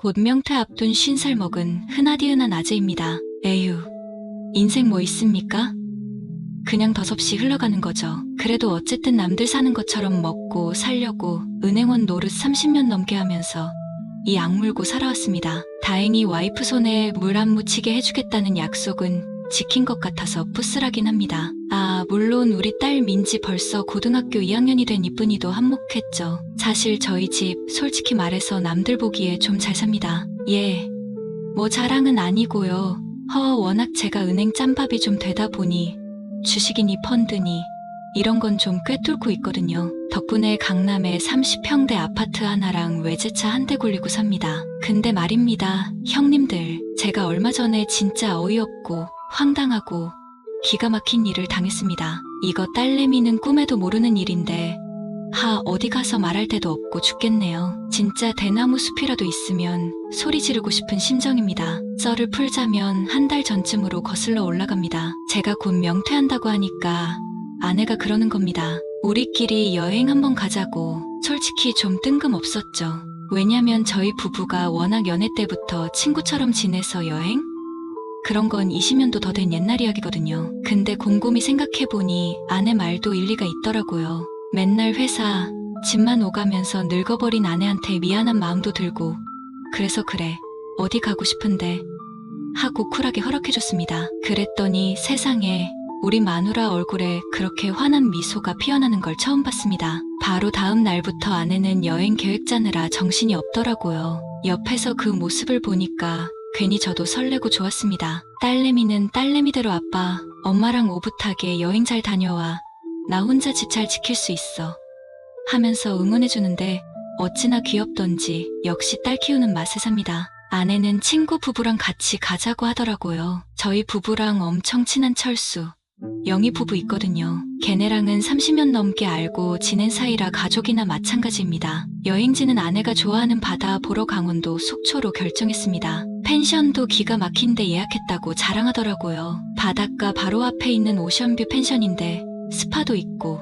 곧 명퇴 앞둔 50살 먹은 흔하디흔한 아재입니다. 에휴, 인생 뭐 있습니까? 그냥 덧없이 흘러가는 거죠. 그래도 어쨌든 남들 사는 것처럼 먹고 살려고 은행원 노릇 30년 넘게 하면서 이 악물고 살아왔습니다. 다행히 와이프 손에 물 안 묻히게 해주겠다는 약속은 지킨 것 같아서 푸슬하긴 합니다. 물론 우리 딸 민지 벌써 고등학교 2학년이 된 이쁜이도 한몫했죠. 사실 저희 집 솔직히 말해서 남들 보기에 좀 잘 삽니다. 예, 뭐 자랑은 아니고요. 워낙 제가 은행 짬밥이 좀 되다 보니 주식이니 펀드니 이런 건 좀 꿰뚫고 있거든요. 덕분에 강남에 30평대 아파트 하나랑 외제차 한 대 굴리고 삽니다. 근데 말입니다. 형님들, 제가 얼마 전에 진짜 어이없고 황당하고 기가 막힌 일을 당했습니다. 이거 딸내미는 꿈에도 모르는 일인데 어디 가서 말할 데도 없고 죽겠네요. 진짜 대나무 숲이라도 있으면 소리 지르고 싶은 심정입니다. 썰을 풀자면 한 달 전쯤으로 거슬러 올라갑니다. 제가 곧 명퇴한다고 하니까 아내가 그러는 겁니다. 우리끼리 여행 한번 가자고. 솔직히 좀 뜬금없었죠. 왜냐면 저희 부부가 워낙 연애 때부터 친구처럼 지내서 여행? 그런 건 20년도 더 된 옛날 이야기거든요. 근데 곰곰이 생각해보니 아내 말도 일리가 있더라고요. 맨날 회사, 집만 오가면서 늙어버린 아내한테 미안한 마음도 들고 그래서 그래, 어디 가고 싶은데 하고 쿨하게 허락해줬습니다. 그랬더니 세상에 우리 마누라 얼굴에 그렇게 환한 미소가 피어나는 걸 처음 봤습니다. 바로 다음 날부터 아내는 여행 계획 짜느라 정신이 없더라고요. 옆에서 그 모습을 보니까 괜히 저도 설레고 좋았습니다. 딸내미는 딸내미대로 아빠, 엄마랑 오붓하게 여행 잘 다녀와. 나 혼자 집 잘 지킬 수 있어. 하면서 응원해주는데 어찌나 귀엽던지 역시 딸 키우는 맛에 삽니다. 아내는 친구 부부랑 같이 가자고 하더라고요. 저희 부부랑 엄청 친한 철수, 영희 부부 있거든요. 걔네랑은 30년 넘게 알고 지낸 사이라 가족이나 마찬가지입니다. 여행지는 아내가 좋아하는 바다 보러 강원도 속초로 결정했습니다. 펜션도 기가 막힌데 예약했다고 자랑하더라고요. 바닷가 바로 앞에 있는 오션뷰 펜션인데 스파도 있고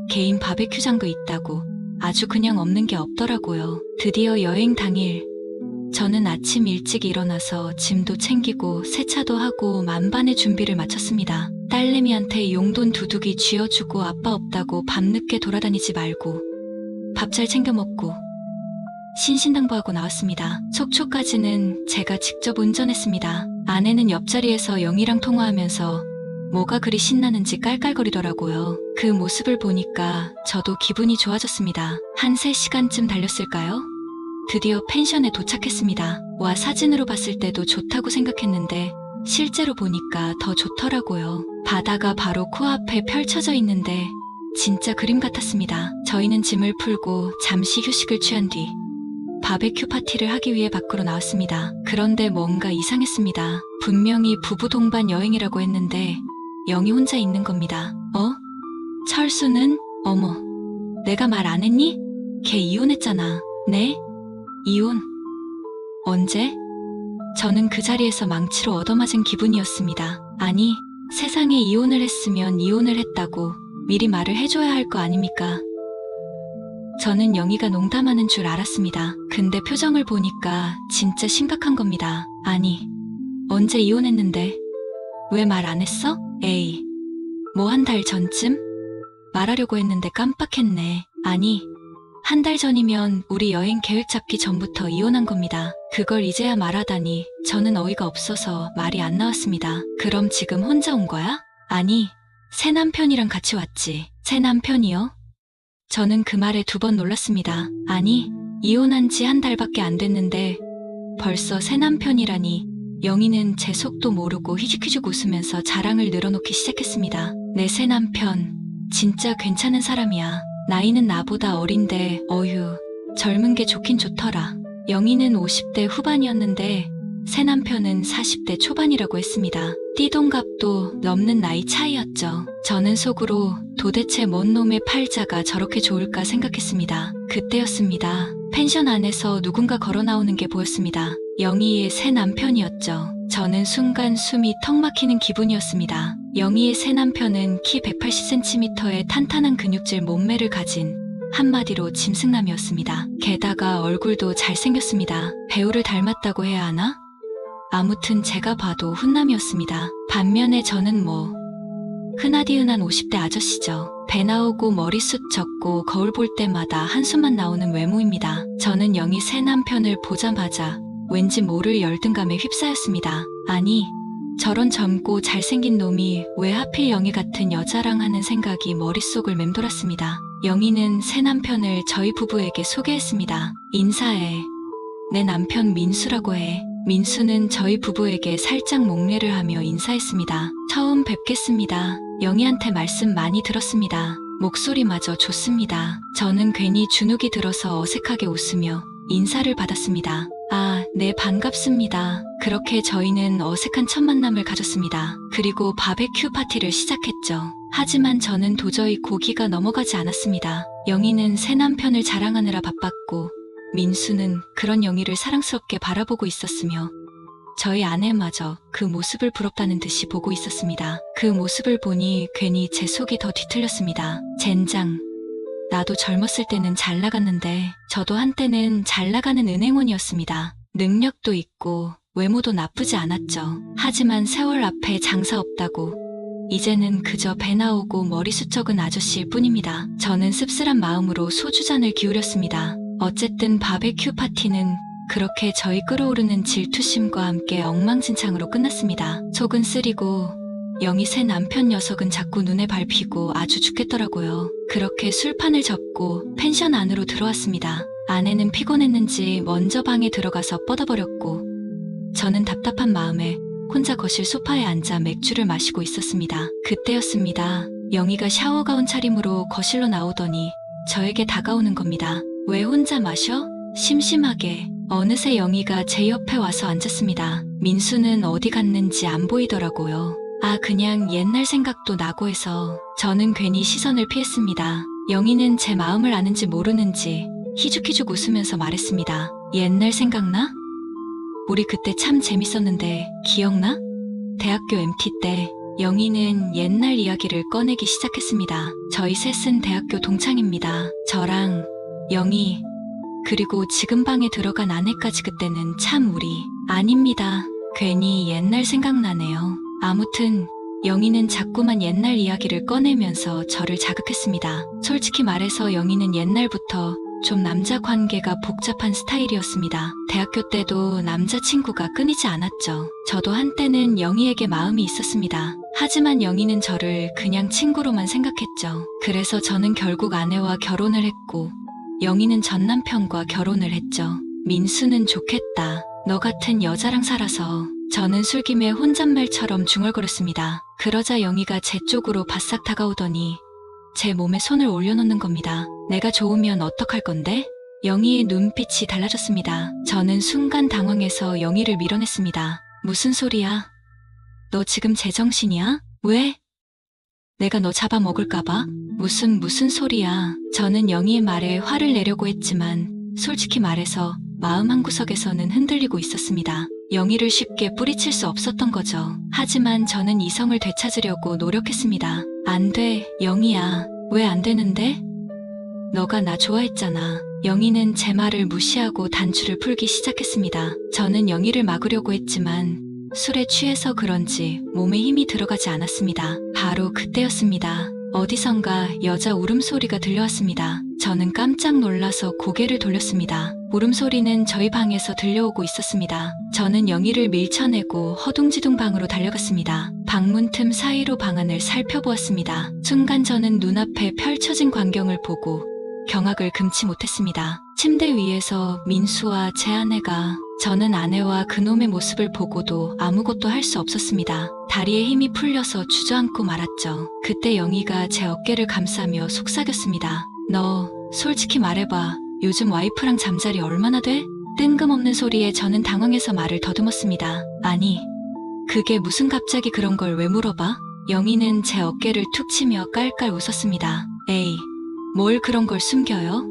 개인 바베큐장도 있다고 아주 그냥 없는 게 없더라고요. 드디어 여행 당일 저는 아침 일찍 일어나서 짐도 챙기고 세차도 하고 만반의 준비를 마쳤습니다. 딸내미한테 용돈 두둑이 쥐어주고 아빠 없다고 밤늦게 돌아다니지 말고 밥 잘 챙겨 먹고 신신당부하고 나왔습니다. 속초까지는 제가 직접 운전했습니다. 아내는 옆자리에서 영희랑 통화하면서 뭐가 그리 신나는지 깔깔거리더라고요. 그 모습을 보니까 저도 기분이 좋아졌습니다. 한 3시간쯤 달렸을까요? 드디어 펜션에 도착했습니다. 와, 사진으로 봤을 때도 좋다고 생각했는데 실제로 보니까 더 좋더라고요. 바다가 바로 코앞에 펼쳐져 있는데 진짜 그림 같았습니다. 저희는 짐을 풀고 잠시 휴식을 취한 뒤 바베큐 파티를 하기 위해 밖으로 나왔습니다. 그런데 뭔가 이상했습니다. 분명히 부부 동반 여행이라고 했는데 영희 혼자 있는 겁니다. 철수는? 어머, 내가 말 안 했니? 걔 이혼했잖아. 네? 이혼? 언제? 저는 그 자리에서 망치로 얻어맞은 기분이었습니다. 아니, 세상에 이혼을 했으면 이혼을 했다고 미리 말을 해줘야 할 거 아닙니까? 저는 영희가 농담하는 줄 알았습니다. 근데 표정을 보니까 진짜 심각한 겁니다. 아니, 언제 이혼했는데? 왜 말 안 했어? 에이, 뭐 한 달 전쯤? 말하려고 했는데 깜빡했네. 아니, 한 달 전이면 우리 여행 계획 잡기 전부터 이혼한 겁니다. 그걸 이제야 말하다니 저는 어이가 없어서 말이 안 나왔습니다. 그럼 지금 혼자 온 거야? 아니, 새 남편이랑 같이 왔지. 새 남편이요? 저는 그 말에 2번 놀랐습니다. 아니, 이혼한 지 한 달밖에 안 됐는데 벌써 새 남편이라니. 영희는 제 속도 모르고 휘죽휘죽 웃으면서 자랑을 늘어놓기 시작했습니다. 내 새 남편, 진짜 괜찮은 사람이야. 나이는 나보다 어린데 어휴, 젊은 게 좋긴 좋더라. 영희는 50대 후반이었는데 새 남편은 40대 초반이라고 했습니다. 띠동갑도 넘는 나이 차이였죠. 저는 속으로 도대체 뭔 놈의 팔자가 저렇게 좋을까 생각했습니다. 그때였습니다. 펜션 안에서 누군가 걸어 나오는 게 보였습니다. 영희의 새 남편이었죠. 저는 순간 숨이 턱 막히는 기분이었습니다. 영희의 새 남편은 키 180cm의 탄탄한 근육질 몸매를 가진 한마디로 짐승남이었습니다. 게다가 얼굴도 잘생겼습니다. 배우를 닮았다고 해야 하나? 아무튼 제가 봐도 훈남이었습니다. 반면에 저는 흔하디흔한 50대 아저씨죠. 배 나오고 머리숱 적고 거울 볼 때마다 한숨만 나오는 외모입니다. 저는 영희 새 남편을 보자마자 왠지 모를 열등감에 휩싸였습니다. 아니, 저런 젊고 잘생긴 놈이 왜 하필 영희 같은 여자랑 하는 생각이 머릿속을 맴돌았습니다. 영희는 새 남편을 저희 부부에게 소개했습니다. 인사해. 내 남편 민수라고 해. 민수는 저희 부부에게 살짝 목례를 하며 인사했습니다. 처음 뵙겠습니다. 영희한테 말씀 많이 들었습니다. 목소리마저 좋습니다. 저는 괜히 주눅이 들어서 어색하게 웃으며 인사를 받았습니다. 아, 네, 반갑습니다. 그렇게 저희는 어색한 첫 만남을 가졌습니다. 그리고 바베큐 파티를 시작했죠. 하지만 저는 도저히 고기가 넘어가지 않았습니다. 영희는 새 남편을 자랑하느라 바빴고 민수는 그런 영희를 사랑스럽게 바라보고 있었으며 저희 아내마저 그 모습을 부럽다는 듯이 보고 있었습니다. 그 모습을 보니 괜히 제 속이 더 뒤틀렸습니다. 젠장. 나도 젊었을 때는 잘 나갔는데 저도 한때는 잘 나가는 은행원이었습니다. 능력도 있고 외모도 나쁘지 않았죠. 하지만 세월 앞에 장사 없다고 이제는 그저 배 나오고 머리숱 적은 아저씨일 뿐입니다. 저는 씁쓸한 마음으로 소주잔을 기울였습니다. 어쨌든 바베큐 파티는 그렇게 저희 끓어오르는 질투심과 함께 엉망진창으로 끝났습니다. 속은 쓰리고 영희 새 남편 녀석은 자꾸 눈에 밟히고 아주 죽겠더라고요. 그렇게 술판을 접고 펜션 안으로 들어왔습니다. 아내는 피곤했는지 먼저 방에 들어가서 뻗어버렸고 저는 답답한 마음에 혼자 거실 소파에 앉아 맥주를 마시고 있었습니다. 그때였습니다. 영희가 샤워가운 차림으로 거실로 나오더니 저에게 다가오는 겁니다. 왜 혼자 마셔? 심심하게. 어느새 영희가 제 옆에 와서 앉았습니다. 민수는 어디 갔는지 안 보이더라고요. 아, 그냥 옛날 생각도 나고 해서 저는 괜히 시선을 피했습니다. 영희는 제 마음을 아는지 모르는지 희죽희죽 웃으면서 말했습니다. 옛날 생각나? 우리 그때 참 재밌었는데 기억나? 대학교 MT 때 영희는 옛날 이야기를 꺼내기 시작했습니다. 저희 셋은 대학교 동창입니다. 저랑 영희 그리고 지금 방에 들어간 아내까지. 그때는 참 우리 아닙니다. 괜히 옛날 생각나네요. 아무튼 영희는 자꾸만 옛날 이야기를 꺼내면서 저를 자극했습니다. 솔직히 말해서 영희는 옛날부터 좀 남자 관계가 복잡한 스타일이었습니다. 대학교 때도 남자친구가 끊이지 않았죠. 저도 한때는 영희에게 마음이 있었습니다. 하지만 영희는 저를 그냥 친구로만 생각했죠. 그래서 저는 결국 아내와 결혼을 했고 영희는 전 남편과 결혼을 했죠. 민수는 좋겠다. 너 같은 여자랑 살아서. 저는 술김에 혼잣말처럼 중얼거렸습니다. 그러자 영희가 제 쪽으로 바싹 다가오더니 제 몸에 손을 올려놓는 겁니다. 내가 좋으면 어떡할 건데? 영희의 눈빛이 달라졌습니다. 저는 순간 당황해서 영희를 밀어냈습니다. 무슨 소리야? 너 지금 제정신이야? 왜? 내가 너 잡아먹을까봐? 무슨 소리야. 저는 영희의 말에 화를 내려고 했지만 솔직히 말해서 마음 한구석에서는 흔들리고 있었습니다. 영희를 쉽게 뿌리칠 수 없었던 거죠. 하지만 저는 이성을 되찾으려고 노력했습니다. 안 돼, 영희야. 왜 안 되는데? 너가 나 좋아했잖아. 영희는 제 말을 무시하고 단추를 풀기 시작했습니다. 저는 영희를 막으려고 했지만 술에 취해서 그런지 몸에 힘이 들어가지 않았습니다. 바로 그때였습니다. 어디선가 여자 울음소리가 들려왔습니다. 저는 깜짝 놀라서 고개를 돌렸습니다. 울음소리는 저희 방에서 들려오고 있었습니다. 저는 영희를 밀쳐내고 허둥지둥 방으로 달려갔습니다. 방문 틈 사이로 방안을 살펴보았습니다. 순간 저는 눈앞에 펼쳐진 광경을 보고 경악을 금치 못했습니다. 침대 위에서 민수와 제 아내가 저는 아내와 그놈의 모습을 보고도 아무것도 할 수 없었습니다. 다리에 힘이 풀려서 주저앉고 말았죠. 그때 영희가 제 어깨를 감싸며 속삭였습니다. 너 솔직히 말해봐. 요즘 와이프랑 잠자리 얼마나 돼? 뜬금없는 소리에 저는 당황해서 말을 더듬었습니다. 아니, 그게 무슨 갑자기 그런 걸 왜 물어봐? 영희는 제 어깨를 툭 치며 깔깔 웃었습니다. 에이, 뭘 그런 걸 숨겨요?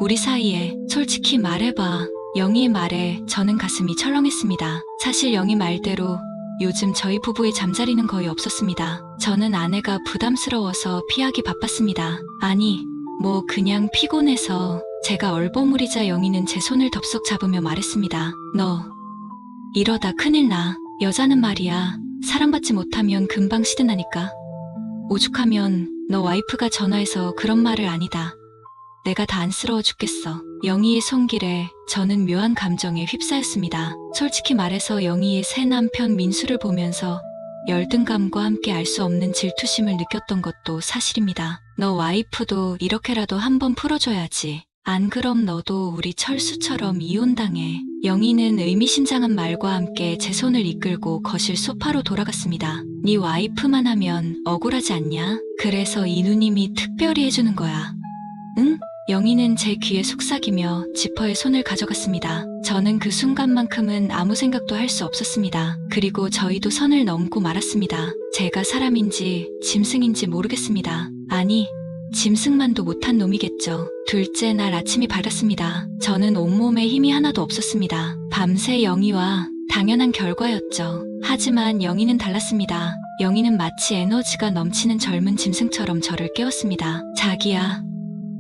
우리 사이에 솔직히 말해봐. 영희의 말에 저는 가슴이 철렁했습니다. 사실 영희 말대로 요즘 저희 부부의 잠자리는 거의 없었습니다. 저는 아내가 부담스러워서 피하기 바빴습니다. 아니, 뭐 그냥 피곤해서. 제가 얼버무리자 영희는 제 손을 덥석 잡으며 말했습니다. 너 이러다 큰일 나. 여자는 말이야. 사랑받지 못하면 금방 시든다니까. 오죽하면 너 와이프가 전화해서 그런 말을 아니다. 내가 다 안쓰러워 죽겠어. 영희의 손길에 저는 묘한 감정에 휩싸였습니다. 솔직히 말해서 영희의 새 남편 민수를 보면서 열등감과 함께 알 수 없는 질투심을 느꼈던 것도 사실입니다. 너 와이프도 이렇게라도 한번 풀어줘야지. 안 그럼 너도 우리 철수처럼 이혼당해. 영희는 의미심장한 말과 함께 제 손을 이끌고 거실 소파로 돌아갔습니다. 네 와이프만 하면 억울하지 않냐? 그래서 이 누님이 특별히 해주는 거야. 응? 영희는 제 귀에 속삭이며 지퍼에 손을 가져갔습니다. 저는 그 순간만큼은 아무 생각도 할 수 없었습니다. 그리고 저희도 선을 넘고 말았습니다. 제가 사람인지 짐승인지 모르겠습니다. 아니, 짐승만도 못한 놈이겠죠. 둘째 날 아침이 밝았습니다. 저는 온몸에 힘이 하나도 없었습니다. 밤새 영희와 당연한 결과였죠. 하지만 영희는 달랐습니다. 영희는 마치 에너지가 넘치는 젊은 짐승처럼 저를 깨웠습니다. 자기야,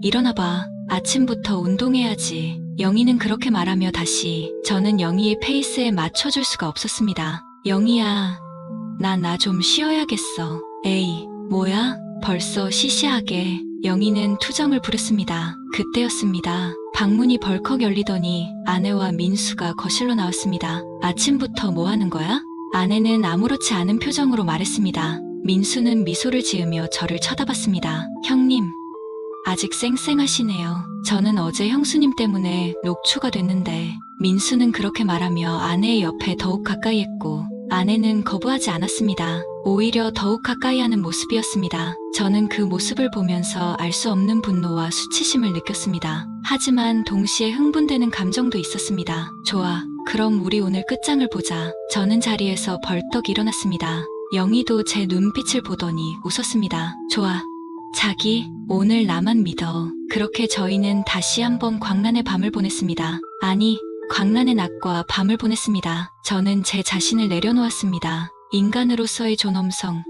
일어나봐. 아침부터 운동해야지. 영희는 그렇게 말하며 다시 저는 영희의 페이스에 맞춰줄 수가 없었습니다. 영희야, 나 좀 쉬어야겠어. 에이, 뭐야? 벌써 시시하게. 영희는 투정을 부렸습니다. 그때였습니다. 방문이 벌컥 열리더니 아내와 민수가 거실로 나왔습니다. 아침부터 뭐 하는 거야? 아내는 아무렇지 않은 표정으로 말했습니다. 민수는 미소를 지으며 저를 쳐다봤습니다. 형님, 아직 쌩쌩하시네요. 저는 어제 형수님 때문에 녹초가 됐는데. 민수는 그렇게 말하며 아내의 옆에 더욱 가까이 했고 아내는 거부하지 않았습니다. 오히려 더욱 가까이 하는 모습이었습니다. 저는 그 모습을 보면서 알 수 없는 분노와 수치심을 느꼈습니다. 하지만 동시에 흥분되는 감정도 있었습니다. 좋아, 그럼 우리 오늘 끝장을 보자. 저는 자리에서 벌떡 일어났습니다. 영희도 제 눈빛을 보더니 웃었습니다. 좋아, 자기, 오늘 나만 믿어. 그렇게 저희는 다시 한번 광란의 밤을 보냈습니다. 아니, 광란의 낮과 밤을 보냈습니다. 저는 제 자신을 내려놓았습니다. 인간으로서의 존엄성,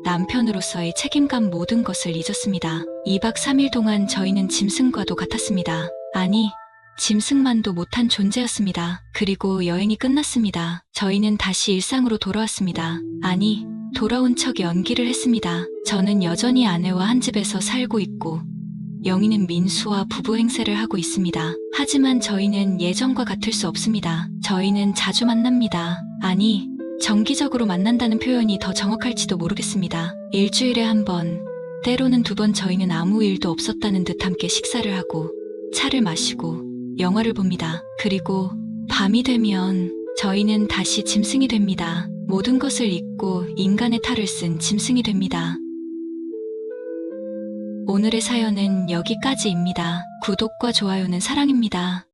남편으로서의 책임감 모든 것을 잊었습니다. 2박 3일 동안 저희는 짐승과도 같았습니다. 아니, 짐승만도 못한 존재였습니다. 그리고 여행이 끝났습니다. 저희는 다시 일상으로 돌아왔습니다. 아니, 돌아온 척 연기를 했습니다. 저는 여전히 아내와 한 집에서 살고 있고 영희는 민수와 부부 행세를 하고 있습니다. 하지만 저희는 예전과 같을 수 없습니다. 저희는 자주 만납니다. 아니, 정기적으로 만난다는 표현이 더 정확할지도 모르겠습니다. 일주일에 한 번, 때로는 2번 저희는 아무 일도 없었다는 듯 함께 식사를 하고 차를 마시고 영화를 봅니다. 그리고 밤이 되면 저희는 다시 짐승이 됩니다. 모든 것을 잊고 인간의 탈을 쓴 짐승이 됩니다. 오늘의 사연은 여기까지입니다. 구독과 좋아요는 사랑입니다.